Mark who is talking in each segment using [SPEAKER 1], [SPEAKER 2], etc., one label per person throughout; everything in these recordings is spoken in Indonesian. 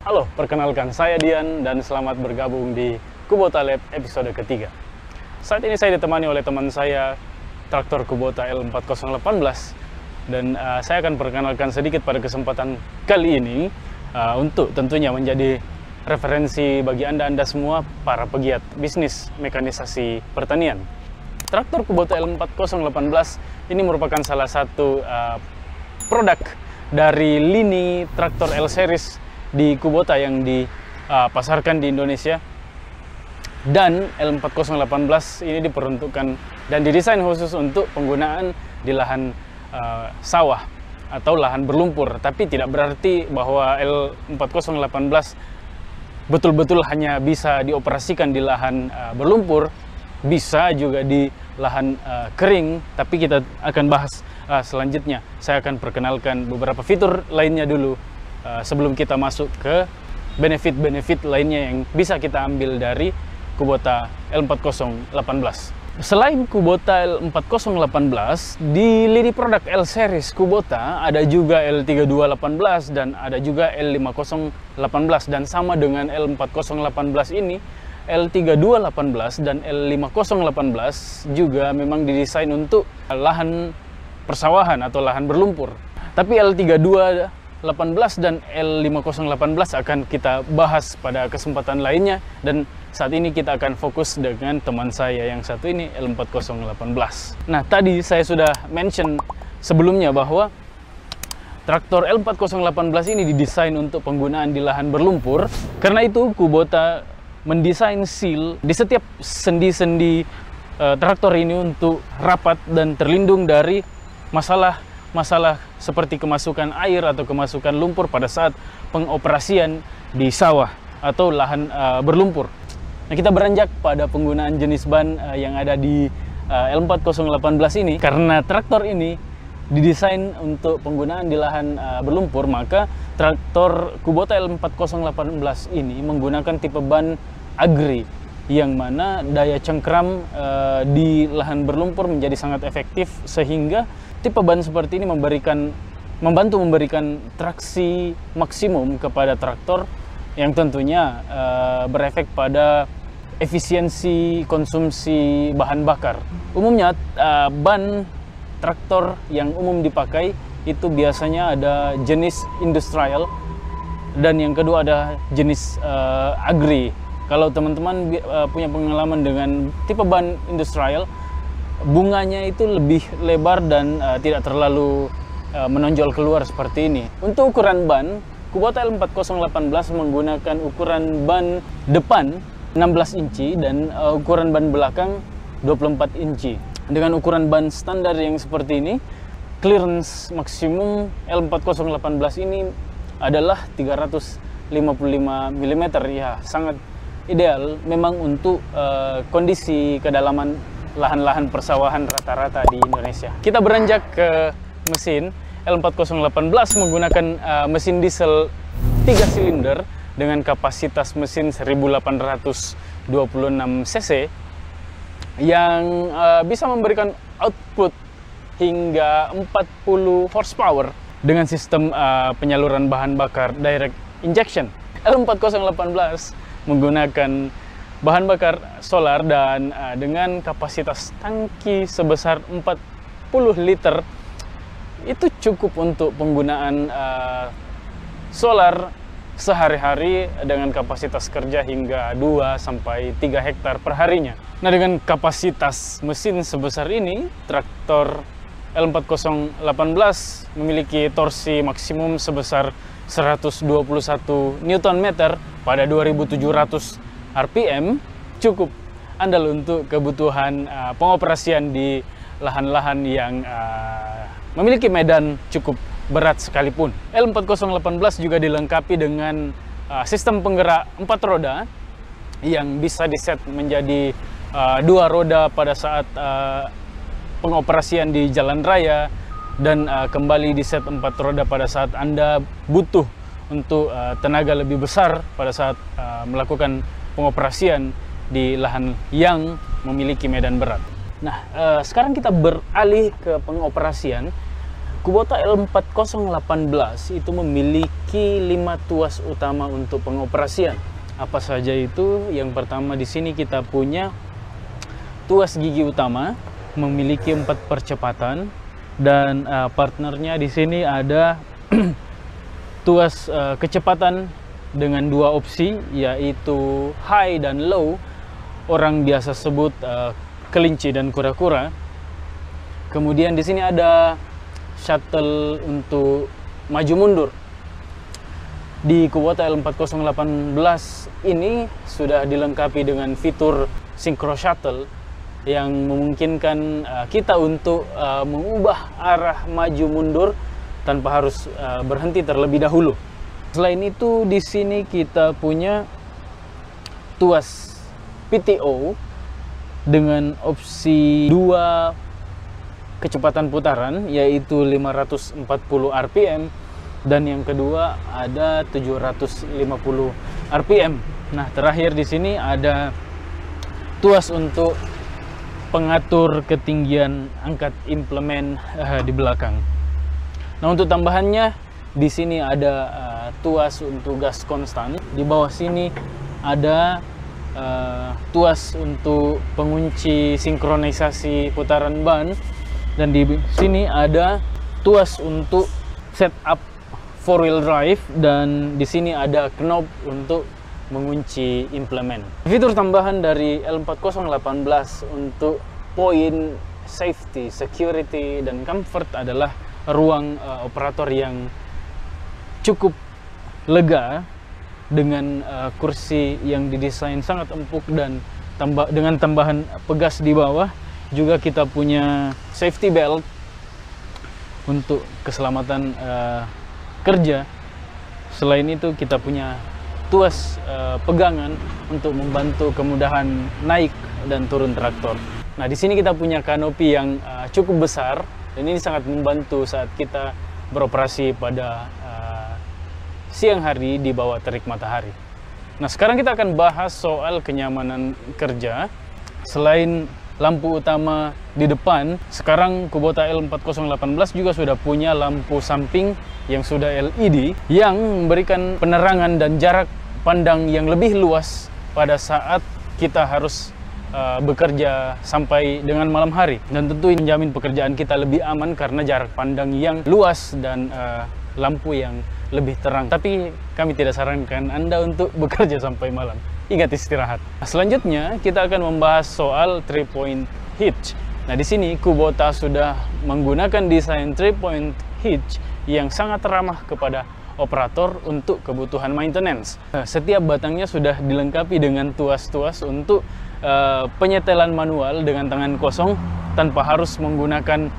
[SPEAKER 1] Halo, perkenalkan saya Dian dan selamat bergabung di Kubota Lab episode ketiga. Saat ini saya ditemani oleh teman saya, traktor Kubota L4018, dan saya akan perkenalkan sedikit pada kesempatan kali ini untuk tentunya menjadi referensi bagi Anda semua para pegiat bisnis mekanisasi pertanian. Traktor Kubota L4018 ini merupakan salah satu produk dari lini traktor L series di Kubota yang dipasarkan di Indonesia. Dan L4018 ini diperuntukkan dan didesain khusus untuk penggunaan di lahan sawah atau lahan berlumpur. Tapi tidak berarti bahwa L4018 betul-betul hanya bisa dioperasikan di lahan berlumpur, bisa juga di lahan kering. Tapi kita akan bahas selanjutnya. Saya akan perkenalkan beberapa fitur lainnya dulu sebelum kita masuk ke benefit-benefit lainnya yang bisa kita ambil dari Kubota L4018. Selain Kubota L4018, di lini produk L series Kubota ada juga L3218 dan ada juga L5018, dan sama dengan L4018 ini, L3218 dan L5018 juga memang didesain untuk lahan persawahan atau lahan berlumpur. Tapi L3218 dan L5018 akan kita bahas pada kesempatan lainnya, dan saat ini kita akan fokus dengan teman saya yang satu ini, L4018. Nah, tadi saya sudah mention sebelumnya bahwa traktor L4018 ini didesain untuk penggunaan di lahan berlumpur. Karena itu Kubota mendesain seal di setiap sendi-sendi traktor ini untuk rapat dan terlindung dari masalah seperti kemasukan air atau kemasukan lumpur pada saat pengoperasian di sawah atau lahan berlumpur. Nah, kita beranjak pada penggunaan jenis ban yang ada di L4018 ini. Karena traktor ini didesain untuk penggunaan di lahan berlumpur, maka traktor Kubota L4018 ini menggunakan tipe ban Agri, yang mana daya cengkram di lahan berlumpur menjadi sangat efektif, sehingga tipe ban seperti ini membantu memberikan traksi maksimum kepada traktor yang tentunya berefek pada efisiensi konsumsi bahan bakar. Umumnya ban traktor yang umum dipakai itu biasanya ada jenis industrial dan yang kedua ada jenis agri. Kalau teman-teman punya pengalaman dengan tipe ban industrial, bunganya itu lebih lebar dan tidak terlalu menonjol keluar seperti ini. Untuk ukuran ban, Kubota L4018 menggunakan ukuran ban depan 16 inci dan ukuran ban belakang 24 inci. Dengan ukuran ban standar yang seperti ini, clearance maksimum L4018 ini adalah 355 mm. Ya, sangat ideal memang untuk kondisi kedalaman lahan-lahan persawahan rata-rata di Indonesia. Kita beranjak ke mesin. L4018 menggunakan mesin diesel 3 silinder dengan kapasitas mesin 1826 cc yang bisa memberikan output hingga 40 horsepower dengan sistem penyaluran bahan bakar direct injection. L4018 menggunakan bahan bakar solar dan dengan kapasitas tangki sebesar 40 liter. Itu cukup untuk penggunaan solar sehari-hari dengan kapasitas kerja hingga 2-3 hektar per harinya. Nah, dengan kapasitas mesin sebesar ini, traktor L4018 memiliki torsi maksimum sebesar 121 Nm pada 2700 RPM, cukup andal untuk kebutuhan pengoperasian di lahan-lahan yang memiliki medan cukup berat sekalipun. L4018 juga dilengkapi dengan sistem penggerak 4 roda yang bisa diset menjadi 2 roda pada saat pengoperasian di jalan raya, dan kembali diset 4 roda pada saat Anda butuh untuk tenaga lebih besar pada saat melakukan pengoperasian di lahan yang memiliki medan berat. Nah, sekarang kita beralih ke pengoperasian. Kubota L4018 itu memiliki 5 tuas utama untuk pengoperasian. Apa saja itu? Yang pertama di sini kita punya tuas gigi utama, memiliki 4 percepatan, dan partnernya di sini ada tuas kecepatan dengan 2 opsi, yaitu high dan low. Orang biasa sebut kelinci dan kura-kura. Kemudian di sini ada shuttle untuk maju mundur. Di Kubota L4018 ini sudah dilengkapi dengan fitur synchro shuttle yang memungkinkan kita untuk mengubah arah maju mundur tanpa harus berhenti terlebih dahulu. Selain itu, di sini kita punya tuas PTO dengan opsi 2 kecepatan putaran, yaitu 540 rpm, dan yang kedua ada 750 rpm. Nah, terakhir di sini ada tuas untuk pengatur ketinggian angkat implemen di belakang. Nah, untuk tambahannya di sini ada tuas untuk gas konstan. Di bawah sini ada tuas untuk pengunci sinkronisasi putaran ban. Dan di sini ada tuas untuk setup 4-wheel drive, dan di sini ada knob untuk mengunci implemen. Fitur tambahan dari L4018 untuk poin safety, security, dan comfort adalah ruang operator yang cukup lega dengan kursi yang didesain sangat empuk dan dengan tambahan pegas di bawah. Juga kita punya safety belt untuk keselamatan kerja. Selain itu kita punya tuas pegangan untuk membantu kemudahan naik dan turun traktor. Nah, di sini kita punya kanopi yang cukup besar, dan ini sangat membantu saat kita beroperasi pada siang hari di bawah terik matahari. Nah, sekarang kita akan bahas soal kenyamanan kerja. Selain lampu utama di depan, sekarang Kubota L4018 juga sudah punya lampu samping yang sudah LED yang memberikan penerangan dan jarak pandang yang lebih luas pada saat kita harus bekerja sampai dengan malam hari. Dan tentu ini menjamin pekerjaan kita lebih aman karena jarak pandang yang luas dan lampu yang lebih terang. Tapi kami tidak sarankan Anda untuk bekerja sampai malam. Ingat istirahat. Selanjutnya kita akan membahas soal 3-point hitch. Nah, di sini Kubota sudah menggunakan desain 3-point hitch yang sangat ramah kepada operator untuk kebutuhan maintenance. Setiap batangnya sudah dilengkapi dengan tuas-tuas untuk penyetelan manual dengan tangan kosong tanpa harus menggunakan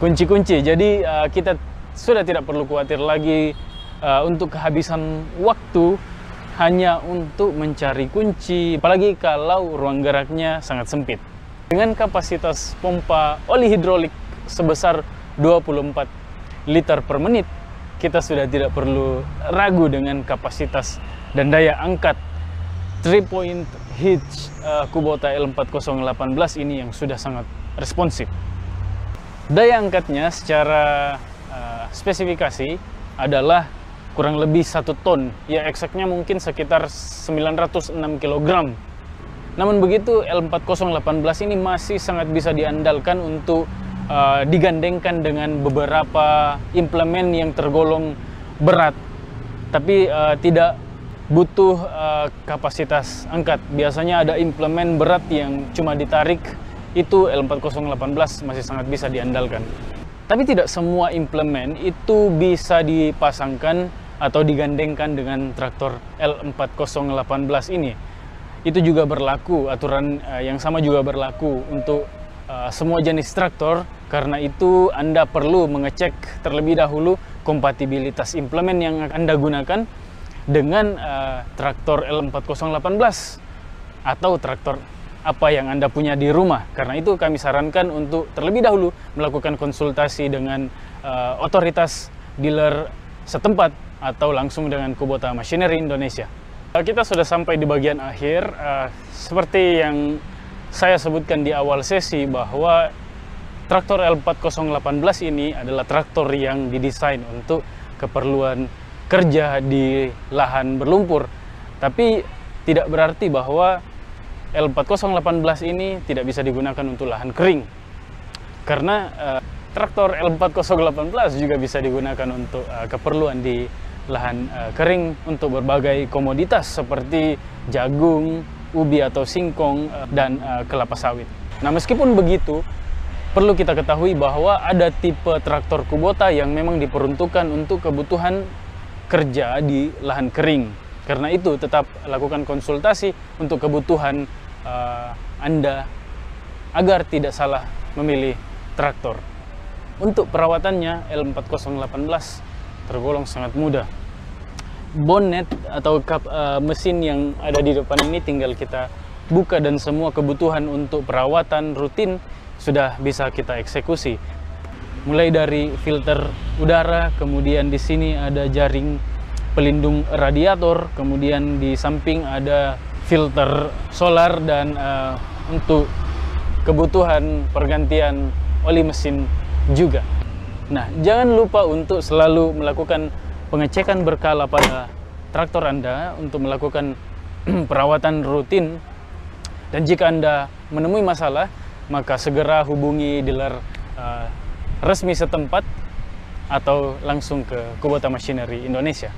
[SPEAKER 1] kunci-kunci. Jadi kita sudah tidak perlu khawatir lagi untuk kehabisan waktu hanya untuk mencari kunci, apalagi kalau ruang geraknya sangat sempit. Dengan kapasitas pompa oli hidrolik sebesar 24 liter per menit, kita sudah tidak perlu ragu dengan kapasitas dan daya angkat 3-point hitch Kubota L4018 ini yang sudah sangat responsif. Daya angkatnya secara spesifikasi adalah kurang lebih 1 ton, ya eksaknya mungkin sekitar 906 kg. Namun begitu, L4018 ini masih sangat bisa diandalkan untuk digandengkan dengan beberapa implemen yang tergolong berat, tapi tidak butuh kapasitas angkat. Biasanya ada implemen berat yang cuma ditarik, itu L4018 masih sangat bisa diandalkan. Tapi tidak semua implemen itu bisa dipasangkan atau digandengkan dengan traktor L4018 ini. Itu juga berlaku, aturan yang sama juga berlaku untuk semua jenis traktor. Karena itu Anda perlu mengecek terlebih dahulu kompatibilitas implemen yang Anda gunakan dengan traktor L4018 atau traktor apa yang Anda punya di rumah. Karena itu kami sarankan untuk terlebih dahulu melakukan konsultasi dengan otoritas dealer setempat atau langsung dengan Kubota Machinery Indonesia. Kita sudah sampai di bagian akhir. Seperti yang saya sebutkan di awal sesi, bahwa traktor L4018 ini adalah traktor yang didesain untuk keperluan kerja di lahan berlumpur. Tapi tidak berarti bahwa L4018 ini tidak bisa digunakan untuk lahan kering. Karena traktor L4018 juga bisa digunakan untuk keperluan di lahan kering untuk berbagai komoditas seperti jagung, ubi atau singkong, dan kelapa sawit. Nah, meskipun begitu, perlu kita ketahui bahwa ada tipe traktor Kubota yang memang diperuntukkan untuk kebutuhan kerja di lahan kering. Karena itu, tetap lakukan konsultasi untuk kebutuhan Anda agar tidak salah memilih traktor. Untuk perawatannya, L4018 tergolong sangat mudah. Bonnet atau kap mesin yang ada di depan ini tinggal kita buka dan semua kebutuhan untuk perawatan rutin sudah bisa kita eksekusi. Mulai dari filter udara, kemudian di sini ada jaring pelindung radiator, kemudian di samping ada filter solar, dan untuk kebutuhan pergantian oli mesin juga. Nah, jangan lupa untuk selalu melakukan pengecekan berkala pada traktor Anda untuk melakukan perawatan rutin. Dan jika Anda menemui masalah, maka segera hubungi dealer resmi setempat atau langsung ke Kubota Machinery Indonesia.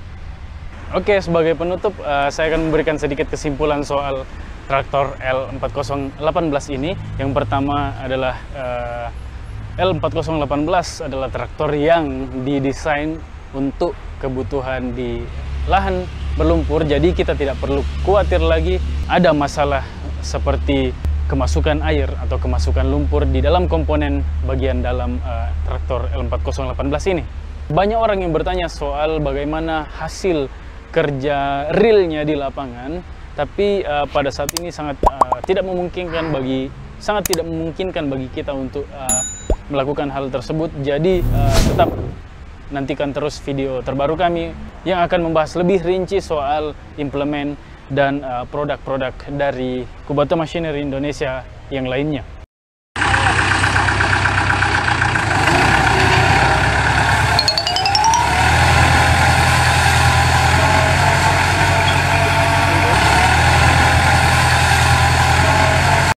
[SPEAKER 1] Oke, sebagai penutup, saya akan memberikan sedikit kesimpulan soal traktor L4018 ini. Yang pertama adalah L4018 adalah traktor yang didesain untuk kebutuhan di lahan berlumpur, jadi kita tidak perlu khawatir lagi ada masalah seperti kemasukan air atau kemasukan lumpur di dalam komponen bagian dalam traktor L4018 ini. Banyak orang yang bertanya soal bagaimana hasil kerja realnya di lapangan, tapi pada saat ini sangat tidak memungkinkan bagi kita untuk melakukan hal tersebut. Jadi tetap nantikan terus video terbaru kami yang akan membahas lebih rinci soal implement dan produk-produk dari Kubota Machinery Indonesia yang lainnya.